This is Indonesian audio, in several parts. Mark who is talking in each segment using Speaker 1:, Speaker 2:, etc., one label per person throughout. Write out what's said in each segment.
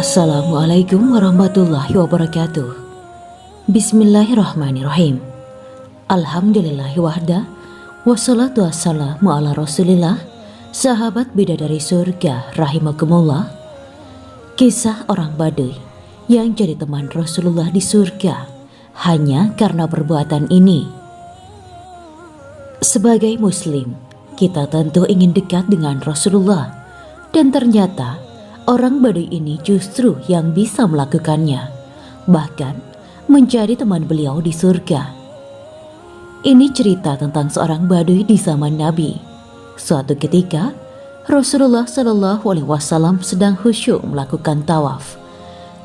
Speaker 1: Assalamualaikum warahmatullahi wabarakatuh. Bismillahirrahmanirrahim. Alhamdulillahi wahda, wassalatu wassalamu ala rasulillah. Sahabat bidadari surga rahimakumullah. Kisah orang Baduy yang jadi teman Rasulullah di surga hanya karena perbuatan ini. Sebagai muslim, kita tentu ingin dekat dengan Rasulullah, dan ternyata orang Baduy ini justru yang bisa melakukannya, bahkan menjadi teman beliau di surga. Ini cerita tentang seorang Baduy di zaman Nabi. Suatu ketika, Rasulullah Shallallahu Alaihi Wasallam sedang khusyuk melakukan tawaf.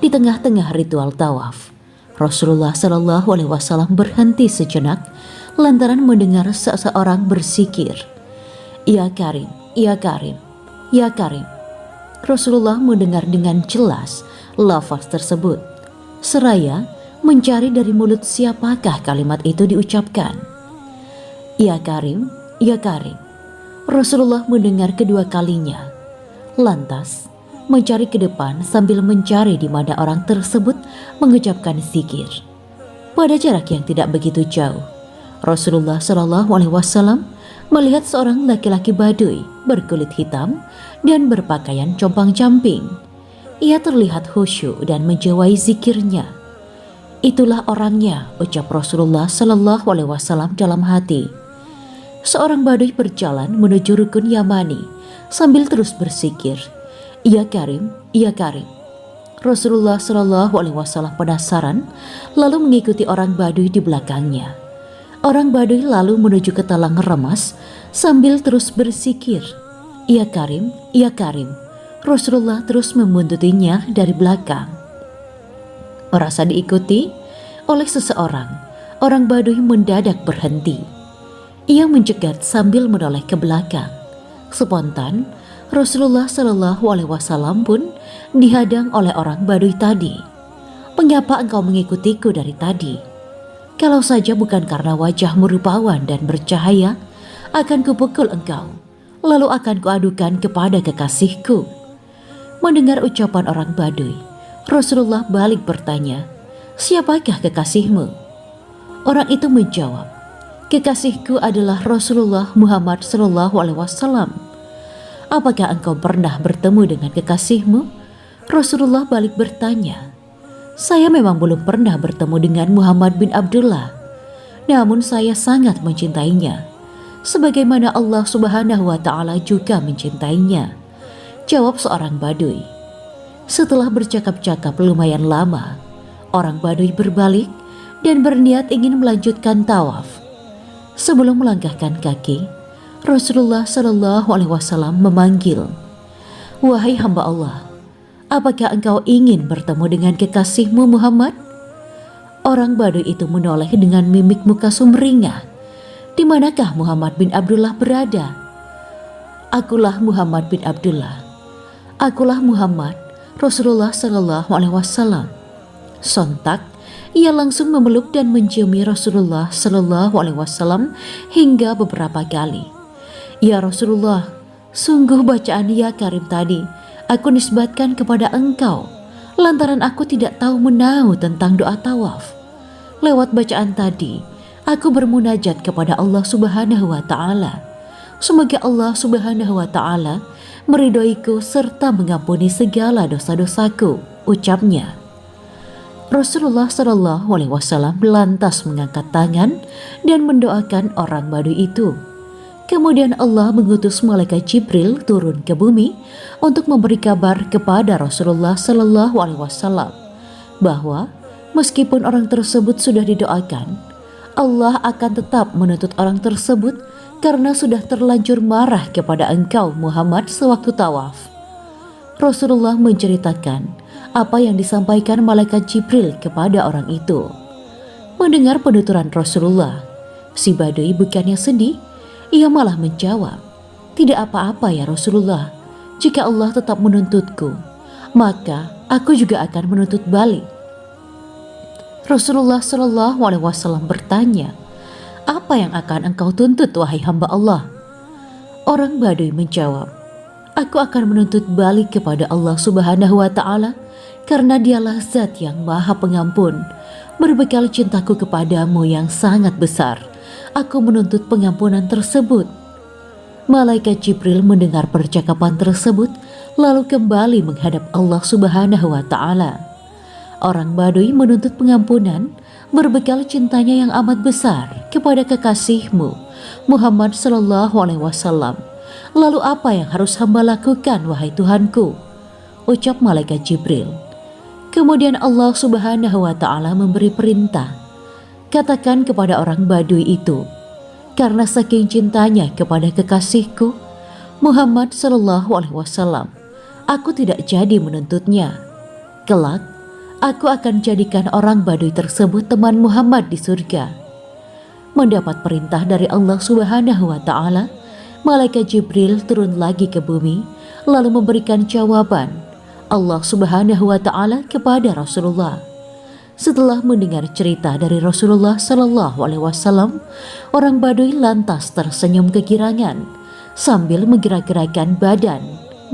Speaker 1: Di tengah-tengah ritual tawaf, Rasulullah Shallallahu Alaihi Wasallam berhenti sejenak lantaran mendengar seseorang bersikir, "Ya Karim, ya Karim, ya Karim." Rasulullah mendengar dengan jelas lafaz tersebut, seraya mencari dari mulut siapakah kalimat itu diucapkan. "Ya Karim, ya Karim." Rasulullah mendengar kedua kalinya, lantas mencari ke depan sambil mencari di mana orang tersebut mengucapkan zikir. Pada jarak yang tidak begitu jauh, Rasulullah Shallallahu Alaihi Wasallam melihat seorang laki-laki Baduy berkulit hitam dan berpakaian compang-camping. Ia terlihat khusyuk dan menjiwai zikirnya. "Itulah orangnya," ucap Rasulullah Shallallahu Alaihi Wasallam dalam hati. Seorang Baduy berjalan menuju rukun Yamani sambil terus berzikir, "Ya Karim, ya Karim." Rasulullah Shallallahu Alaihi Wasallam penasaran, lalu mengikuti orang Baduy di belakangnya. Orang Baduy lalu menuju ke talang remas sambil terus berzikir, "Ya Karim, ya Karim." Rasulullah terus membuntutinya dari belakang. Merasa diikuti oleh seseorang, orang Baduy mendadak berhenti. Ia mencegat sambil menoleh ke belakang. Spontan, Rasulullah Shallallahu Alaihi Wasallam pun dihadang oleh orang Baduy tadi. "Mengapa engkau mengikutiku dari tadi? Kalau saja bukan karena wajahmu rupawan dan bercahaya, akan kupukul engkau, lalu akan kuadukan kepada kekasihku." Mendengar ucapan orang Baduy, Rasulullah balik bertanya, "Siapakah kekasihmu?" Orang itu menjawab, "Kekasihku adalah Rasulullah Muhammad Sallallahu Alaihi Wasallam." "Apakah engkau pernah bertemu dengan kekasihmu?" Rasulullah balik bertanya, "Saya memang belum pernah bertemu dengan Muhammad bin Abdullah, namun saya sangat mencintainya, sebagaimana Allah Subhanahu wa Ta'ala juga mencintainya," jawab seorang Baduy. Setelah bercakap-cakap lumayan lama, orang Baduy berbalik dan berniat ingin melanjutkan tawaf. Sebelum melangkahkan kaki, Rasulullah Shallallahu Alaihi Wasallam memanggil, "Wahai hamba Allah, apakah engkau ingin bertemu dengan kekasihmu Muhammad?" Orang Baduy itu menoleh dengan mimik muka sumringah. "Di manakah Muhammad bin Abdullah berada?" "Akulah Muhammad bin Abdullah. Akulah Muhammad." Rasulullah Shallallahu Alaihi Wasallam. Sontak ia langsung memeluk dan menciumi Rasulullah Shallallahu Alaihi Wasallam hingga beberapa kali. "Ya Rasulullah, sungguh bacaan ya Karim tadi aku nisbatkan kepada engkau, lantaran aku tidak tahu menahu tentang doa tawaf. Lewat bacaan tadi, aku bermunajat kepada Allah Subhanahu wa Ta'ala. Semoga Allah Subhanahu wa Ta'ala meridhoiku serta mengampuni segala dosa-dosaku," ucapnya. Rasulullah Shallallahu Alaihi Wasallam lantas mengangkat tangan dan mendoakan orang Baduy itu. Kemudian Allah mengutus malaikat Jibril turun ke bumi untuk memberi kabar kepada Rasulullah Shallallahu Alaihi Wasallam bahwa meskipun orang tersebut sudah didoakan, Allah akan tetap menuntut orang tersebut karena sudah terlanjur marah kepada engkau Muhammad sewaktu tawaf. Rasulullah menceritakan apa yang disampaikan malaikat Jibril kepada orang itu. Mendengar penuturan Rasulullah, si Baduy bukannya sedih, ia malah menjawab, "Tidak apa-apa ya Rasulullah, jika Allah tetap menuntutku, maka aku juga akan menuntut balik." Rasulullah Shallallahu Alaihi Wasallam bertanya, "Apa yang akan engkau tuntut wahai hamba Allah?" Orang Baduy menjawab, "Aku akan menuntut balik kepada Allah Subhanahu wa Ta'ala karena dialah zat yang maha pengampun. Berbekal cintaku kepadamu yang sangat besar, aku menuntut pengampunan tersebut. Malaikat Jibril mendengar percakapan tersebut, lalu kembali menghadap Allah Subhanahu wa Ta'ala. Orang Baduy menuntut pengampunan berbekal cintanya yang amat besar kepada kekasihmu Muhammad Sallallahu Alaihi Wasallam. Lalu apa yang harus hamba lakukan, wahai Tuhanku? Ucap malaikat Jibril. Kemudian Allah Subhanahu wa Ta'ala memberi perintah, katakan kepada orang Baduy itu, karena saking cintanya kepada kekasihku Muhammad Sallallahu Alaihi Wasallam, aku tidak jadi menuntutnya. Kelak aku akan jadikan orang Baduy tersebut teman Muhammad di surga. Mendapat perintah dari Allah Subhanahu wa Ta'ala, malaikat Jibril turun lagi ke bumi lalu memberikan jawaban Allah Subhanahu wa Ta'ala kepada Rasulullah. Setelah mendengar cerita dari Rasulullah Sallallahu Alaihi Wasallam, orang Baduy lantas tersenyum kegirangan sambil menggerak-gerakkan badan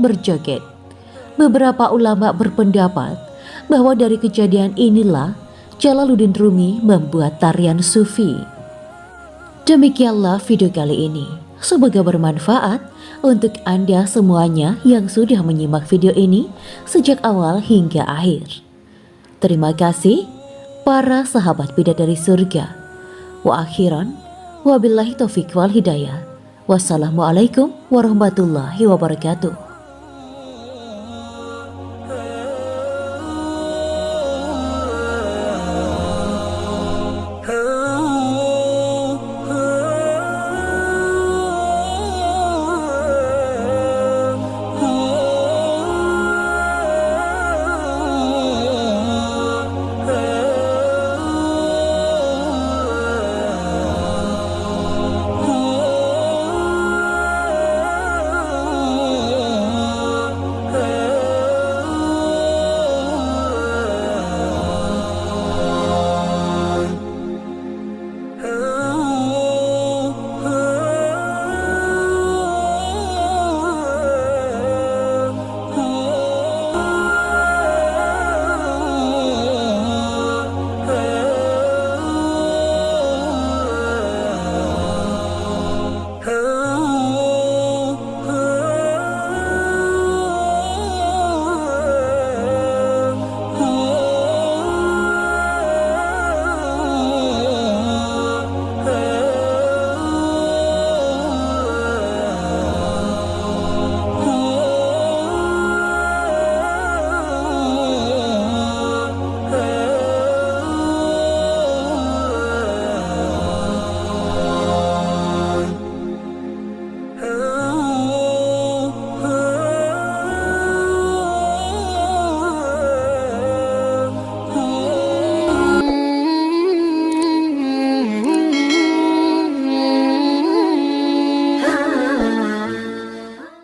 Speaker 1: berjoget. Beberapa ulama berpendapat bahwa dari kejadian inilah Jalaluddin Rumi membuat tarian sufi. Demikianlah video kali ini. Semoga bermanfaat untuk Anda semuanya yang sudah menyimak video ini sejak awal hingga akhir. Terima kasih para sahabat bidadari surga. Wa akhiran, wabillahi taufiq wal hidayah. Wassalamualaikum warahmatullahi wabarakatuh.